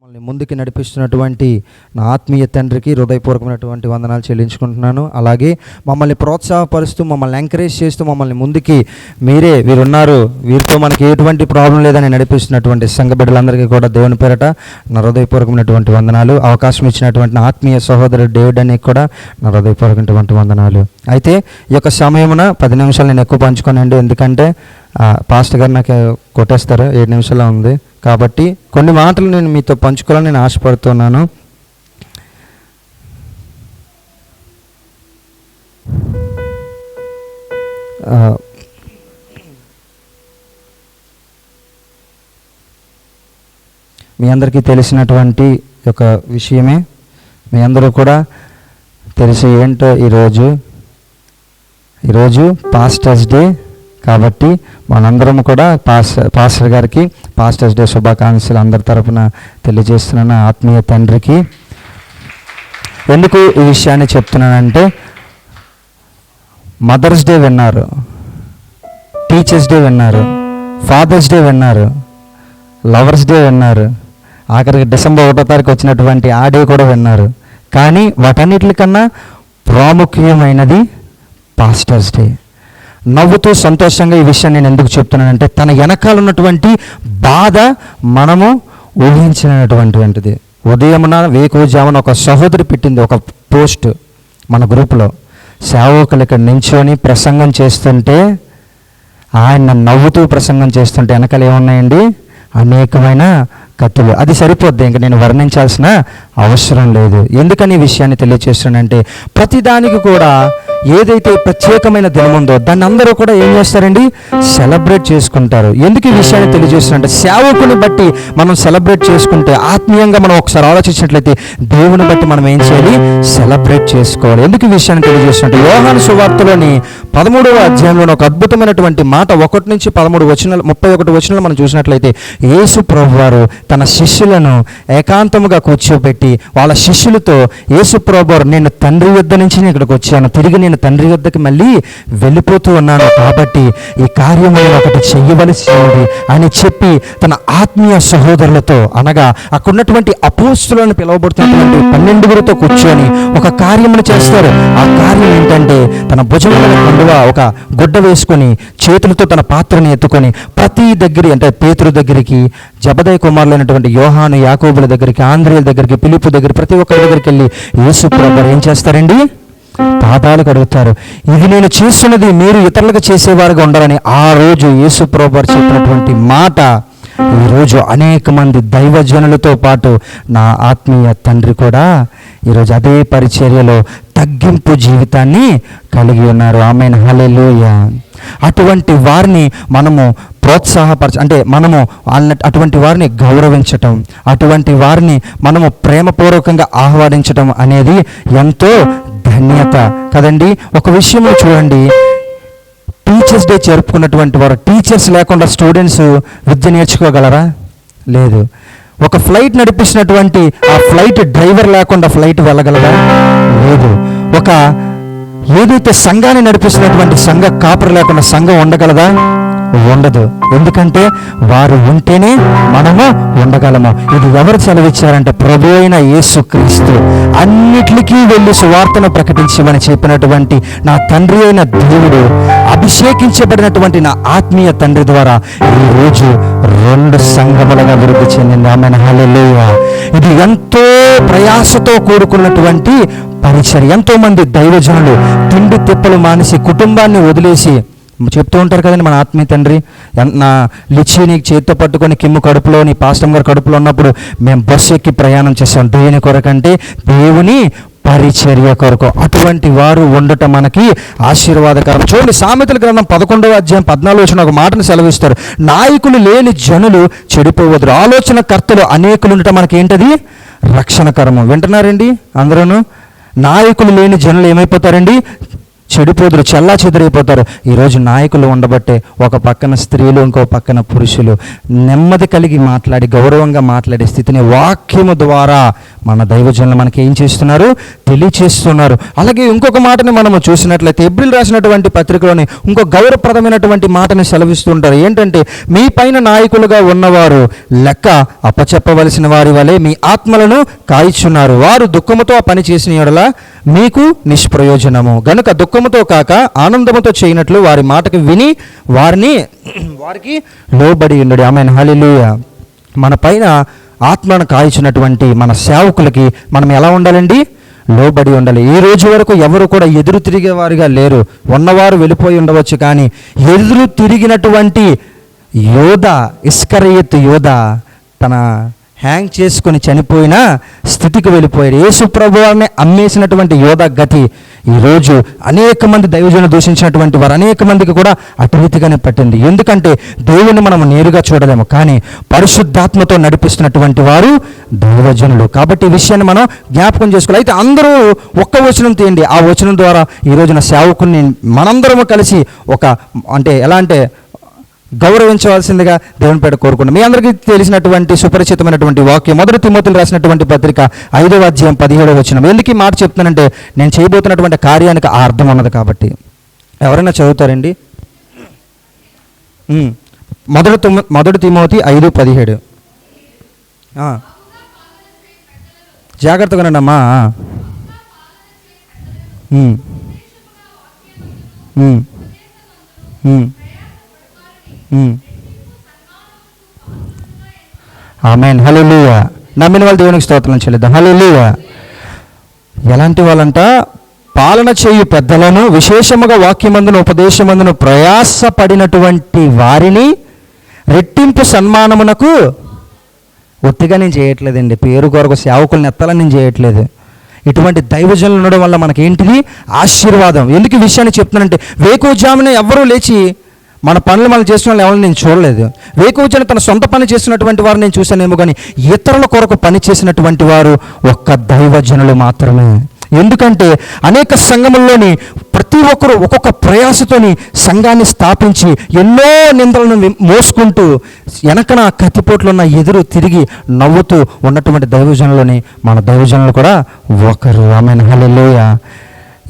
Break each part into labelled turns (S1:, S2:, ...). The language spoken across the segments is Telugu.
S1: ముందుకు నడిపిస్తున్నటువంటి నా ఆత్మీయ తండ్రికి హృదయపూర్వకమైనటువంటి వందనాలు చెల్లించుకుంటున్నాను. అలాగే మమ్మల్ని ప్రోత్సాహపరుస్తూ, మమ్మల్ని ఎంకరేజ్ చేస్తూ, మమ్మల్ని ముందుకి వీరున్నారు, వీరితో మనకి ఎటువంటి ప్రాబ్లం లేదని నడిపిస్తున్నటువంటి సంఘ బిడ్డలందరికీ కూడా దేవుని పేరట నా హృదయపూర్వకమైనటువంటి వందనాలు. అవకాశం ఇచ్చినటువంటి నా ఆత్మీయ సహోదరుడు డేవిడ్ అని కూడా నా హృదయపూర్వకమైనటువంటి వందనాలు. అయితే ఈ యొక్క సమయమున 10 నిమిషాలు నేను ఎక్కువ పంచుకోనండి, ఎందుకంటే పాస్టర్ గారు నాకు కొట్టేస్తారు, 7 నిమిషాలు ఉంది కాబట్టి కొన్ని మాటలు నేను మీతో పంచుకోవాలని నేను ఆశపడుతున్నాను. మీ అందరికీ తెలిసినటువంటి ఒక విషయమే, మీ అందరూ కూడా తెలిసి ఏంటో ఈరోజు పాస్టర్స్ డే కాబట్టి మనందరం కూడా పాస్టర్ గారికి పాస్టర్స్ డే శుభాకాంక్షలు అందరి తరపున తెలియజేస్తున్నాను. ఆత్మీయ తండ్రికి ఎందుకు ఈ విషయాన్ని చెప్తున్నానంటే, మదర్స్ డే విన్నారు, టీచర్స్ డే విన్నారు, ఫాదర్స్ డే విన్నారు, లవర్స్ డే విన్నారు, ఆఖరికి డిసెంబర్ 1వ తారీఖు వచ్చినటువంటి ఆ డే కూడా విన్నారు. కానీ వాటన్నిటికన్నా ప్రాముఖ్యమైనది పాస్టర్స్ డే. నవ్వుతూ సంతోషంగా ఈ విషయాన్ని నేను ఎందుకు చెప్తున్నానంటే, తన వెనకాల ఉన్నటువంటి బాధ మనము ఊహించినటువంటిది. ఉదయమున వేకువజామున ఒక సహోదరి పెట్టింది ఒక పోస్ట్ మన గ్రూపులో, సేవకులు ఇక్కడ నించొని ప్రసంగం చేస్తుంటే, ఆయన నవ్వుతూ ప్రసంగం చేస్తుంటే వెనకాల ఏమున్నాయండి, అనేకమైన కత్తులు. అది సరిపోద్ది, ఇంకా నేను వర్ణించాల్సిన అవసరం లేదు. ఎందుకని ఈ విషయాన్ని తెలియజేస్తున్నానంటే, ప్రతిదానికి కూడా ఏదైతే ప్రత్యేకమైన దినం ఉందో దాన్ని అందరూ కూడా ఏం చేస్తారండి, సెలబ్రేట్ చేసుకుంటారు. ఎందుకు ఈ విషయాన్ని తెలియజేస్తున్నారంటే, సేవకుని బట్టి మనం సెలబ్రేట్ చేసుకుంటే, ఆత్మీయంగా మనం ఒకసారి ఆలోచించినట్లయితే దేవుని బట్టి మనం ఏం చేయాలి, సెలబ్రేట్ చేసుకోవాలి. ఎందుకు ఈ విషయాన్ని తెలియజేస్తున్నట్టు, యోహాను సువార్తలోని 13వ అధ్యాయంలో ఒక అద్భుతమైనటువంటి మాట 1 నుంచి 13 వచనాలు 31 వచనాలు మనం చూసినట్లయితే, యేసు ప్రభువారు తన శిష్యులను ఏకాంతముగా కూర్చోబెట్టి వాళ్ళ శిష్యులతో, యేసు ప్రభువారు నేను తండ్రి యొద్ద నుంచి ఇక్కడికి వచ్చాను, తిరిగి నేను తండ్రి యొద్దకి మళ్ళీ వెళ్ళిపోతూ ఉన్నాను, కాబట్టి ఈ కార్యం నేను ఒకటి చెయ్యవలసి ఉంది అని చెప్పి తన ఆత్మీయ సహోదరులతో, అనగా అక్కడున్నటువంటి అపోస్తులను పిలువబడుతున్నటువంటి 12 కూర్చొని ఒక కార్యమును చేస్తారు. ఆ కార్యం ఏంటంటే, తన భుజముల ఒక గుడ్డ వేసుకొని చేతులతో తన పాత్రని ఎత్తుకొని ప్రతి దగ్గర, అంటే పేతురు దగ్గరికి, జబదయి కుమారులైనటువంటి యోహాను యాకోబుల దగ్గరికి, ఆంద్రేయుల దగ్గరికి, ఫిలిప్పు దగ్గర, ప్రతి ఒక్కరి దగ్గరికి వెళ్ళి యేసు ప్రభువు ఏం చేస్తారండి, పాదాలు కడుగుతారు. ఇది నేను చేస్తున్నది మీరు ఇతరులకు చేసేవారుగా ఉండాలని ఆ రోజు యేసు ప్రభువు చెప్పినటువంటి మాట ఈరోజు అనేక మంది దైవజనులతో పాటు నా ఆత్మీయ తండ్రి కూడా ఈరోజు అదే పరిచర్యలో తగ్గింపు జీవితాన్ని కలిగి ఉన్నారు. ఆమేన్, హల్లెలూయా. అటువంటి వారిని మనము అంటే మనము అటువంటి వారిని గౌరవించటం, అటువంటి వారిని మనము ప్రేమపూర్వకంగా ఆహ్వానించటం అనేది ఎంతో ధన్యత కదండి. ఒక విషయంలో చూడండి, టీచర్స్ డే జరుపుకున్నటువంటి వారు, టీచర్స్ లేకుండా స్టూడెంట్స్ విద్య నేర్చుకోగలరా? లేదు. ఒక ఫ్లైట్ నడిపిస్తున్నటువంటి ఆ ఫ్లైట్ డ్రైవర్ లేకుండా ఫ్లైట్ వెళ్ళగలరా? లేదు. ఒక ఏదైతే సంఘాన్ని నడిపిస్తున్నటువంటి సంఘ కాపరి లేకుండా సంఘం ఉండగలదా? ఉండదు. ఎందుకంటే వారు ఉంటేనే మనము ఉండగలము. ఇది ఎవరు సెలవిచ్చారంటే, ప్రభు అయిన యేసుక్రీస్తు అన్నిటికీ వెళ్ళి సువార్తను ప్రకటించమని చెప్పినటువంటి నా తండ్రి అయిన దేవుడు, అభిషేకించబడినటువంటి నా ఆత్మీయ తండ్రి ద్వారా ఈరోజు 2 సంఘములుగా అభివృద్ధి చెందింది. ఆమేన్, హల్లెలూయా. ఇది ఎంతో ప్రయాసతో కూడుకున్నటువంటి పరిచర్య. ఎంతో మంది దైవజనులు తిండి తిప్పలు మానేసి, కుటుంబాన్ని వదిలేసి చెప్తూ ఉంటారు కదండి మన ఆత్మీయ తండ్రి, నా లిచ్చిని చేతితో పట్టుకొని కిమ్ము కడుపులో, నీ పాస్టర్ గారు కడుపులో ఉన్నప్పుడు మేము బస్సు ఎక్కి ప్రయాణం చేస్తాం. దేని కొరకంటే, దేవుని పరిచర్య కొరకు. అటువంటి వారు ఉండటం మనకి ఆశీర్వాదకరం. చూడండి, సామెతల గ్రంథం 11వ అధ్యాయం 14వ వచనం ఒక మాటను సెలవిస్తారు, నాయకులు లేని జనులు చెడిపోవద్దు, ఆలోచన కర్తలు అనేకులు ఉండటం మనకి ఏంటది, రక్షణకరము. వింటున్నారండి అందరూ? నాయకులు లేని జనులు ఏమైపోతారండి, చెడిపోదురు, చెల్లా చెదిరైపోతారు. ఈరోజు నాయకులు ఉండబట్టే ఒక పక్కన స్త్రీలు, ఇంకో పక్కన పురుషులు నెమ్మది కలిగి మాట్లాడి గౌరవంగా మాట్లాడే స్థితిని వాక్యము ద్వారా మన దైవజనులు మనకి ఏం చేస్తున్నారు, తెలియచేస్తున్నారు. అలాగే ఇంకొక మాటని మనము చూసినట్లయితే హెబ్రీయులు రాసినటువంటి పత్రికలోని ఇంకో గౌరవప్రదమైనటువంటి మాటని సెలవిస్తుంటారు. ఏంటంటే, మీ పైన నాయకులుగా ఉన్నవారు లెక్క అప్పచెప్పవలసిన వారి వలె మీ ఆత్మలను కాయిచున్నారు. వారు దుఃఖముతో ఆ పని చేసిన యెడల మీకు నిష్ప్రయోజనము. గనుక దుఃఖముతో కాక ఆనందముతో చేయనట్లు వారి మాటకు విని వారికి లోబడి ఉండడు. ఆమేన్, హల్లెలూయా. మన పైన ఆత్మను కాయిచినటువంటి మన సేవకులకి మనం ఎలా ఉండాలండి? లోబడి ఉండాలి. ఈ రోజు వరకు ఎవరు కూడా ఎదురు తిరిగేవారుగా లేరు. ఉన్నవారు వెళ్ళిపోయి ఉండవచ్చు, కానీ ఎదురు తిరిగినటువంటి యోధ, ఇస్కరియోతు యోధ తన హ్యాంగ్ చేసుకొని చనిపోయిన స్థితికి వెళ్ళిపోయాడు. యేసు ప్రభువుని అమ్మేసినటువంటి యోధ గతి ఈరోజు అనేక మంది దైవజనులు దూషించినటువంటి వారు అనేక మందికి కూడా అటు రీతిగానే పట్టింది. ఎందుకంటే దేవుని మనం నేరుగా చూడలేము, కానీ పరిశుద్ధాత్మతో నడిపిస్తున్నటువంటి వారు దైవజనులు. కాబట్టి ఈ విషయాన్ని మనం జ్ఞాపకం చేసుకోవాలి. అయితే అందరూ ఒక్క వచనం తీయండి. ఆ వచనం ద్వారా ఈ రోజున సేవకుని మనందరము కలిసి ఎలా అంటే గౌరవించవలసిందిగా దేవుని పేట కోరుకుంటాం. మీ అందరికీ తెలిసినటువంటి సుపరిచితమైనటువంటి వాక్యం 1 తిమోతిలో రాసినటువంటి పత్రిక 5వ అధ్యాయం 17వ వచనం. ఎందుకు ఈ మాట చెప్తున్నానంటే, నేను చేయబోతున్నటువంటి కార్యానికి ఆ అర్థం ఉన్నది కాబట్టి. ఎవరైనా చదువుతారండి? 1 తిమోతి 5:17. జాగ్రత్తగా ఉన్నాడమ్మా. ఆమేన్, హల్లెలూయా. నమ్మిన వాళ్ళు దేవునికి స్తోత్రం చెల్లిద్దాం. హల్లెలూయా. ఎలాంటి వాళ్ళంట? పాలన చేయు పెద్దలను, విశేషముగా వాక్యమందును ఉపదేశమందును ప్రయాసపడినటువంటి వారిని రెట్టింపు సన్మానమునకు. ఒత్తిగా నేను చేయట్లేదండి, పేరు కొరకు సేవకులను ఎత్తాలని నేను చేయట్లేదు. ఇటువంటి దైవజనులు ఉండడం వల్ల మనకేంటిది? ఆశీర్వాదం. ఎందుకు ఈ విషయాన్ని చెప్తున్నానంటే, వేకువజామున ఎవ్వరూ లేచి మన పనులు మనం చేసిన వాళ్ళు ఎవరిని నేను చూడలేదు. వేకువజామున తన సొంత పని చేసినటువంటి వారు నేను చూశానేమో, కానీ ఇతరుల కొరకు పని చేసినటువంటి వారు ఒక్క దైవజనులు మాత్రమే. ఎందుకంటే అనేక సంఘముల్లోని ప్రతి ఒక్కరు ఒక్కొక్క ప్రయాసతోని సంఘాన్ని స్థాపించి ఎన్నో నిందలను మోసుకుంటూ వెనకన కత్తిపోట్లు ఉన్న ఎదురు తిరిగి నవ్వుతూ ఉన్నటువంటి దైవజనులని మన దైవజనులు కూడా ఒకరు. ఆమేన్, హల్లెలూయా.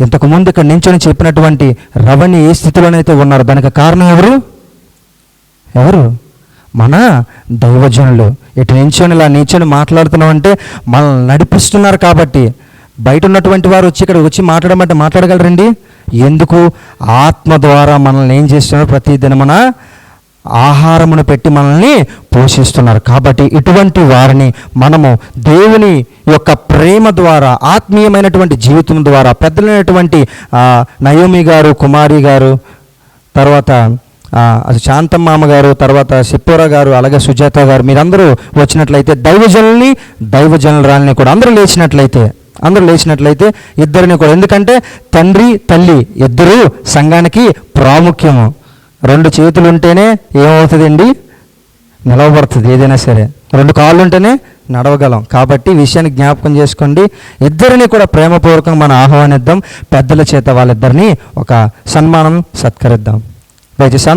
S1: ఇంతకుముందు ఇక్కడ నించొని చెప్పినటువంటి రవణి ఏ స్థితిలోనైతే ఉన్నారు, దానికి కారణం ఎవరు? మన దైవజనులు. ఇటు నించొని మాట్లాడుతున్నామంటే మనల్ని నడిపిస్తున్నారు. కాబట్టి బయట ఉన్నటువంటి వారు ఇక్కడ వచ్చి మాట్లాడమంటే మాట్లాడగలరండి? ఎందుకు? ఆత్మ ద్వారా మనల్ని ఏం చేస్తున్నారు? ప్రతి దినమున ఆహారమును పెట్టి మనల్ని పోషిస్తున్నారు. కాబట్టి ఇటువంటి వారిని మనము దేవుని యొక్క ప్రేమ ద్వారా, ఆత్మీయమైనటువంటి జీవితం ద్వారా, పెద్దలైనటువంటి నయోమి గారు, కుమారి గారు, తర్వాత శాంతమ్మ గారు, తర్వాత సిప్పోరా గారు, అలాగే సుజాత గారు, మీరందరూ వచ్చినట్లయితే దైవజనురాలని కూడా అందరూ లేచినట్లయితే ఇద్దరిని కూడా. ఎందుకంటే తండ్రి తల్లి ఇద్దరు సంఘానికి ప్రాముఖ్యము. 2 చేతులు ఉంటేనే ఏమవుతుందండి? నిలవబడుతుంది ఏదైనా సరే. 2 కాళ్ళు ఉంటేనే నడవగలం. కాబట్టి ఈ విషయాన్ని జ్ఞాపకం చేసుకోండి. ఇద్దరిని కూడా ప్రేమపూర్వకంగా మనం ఆహ్వానిద్దాం. పెద్దల చేత వాళ్ళిద్దరిని ఒక సన్మానం సత్కరిద్దాం. దయచేసి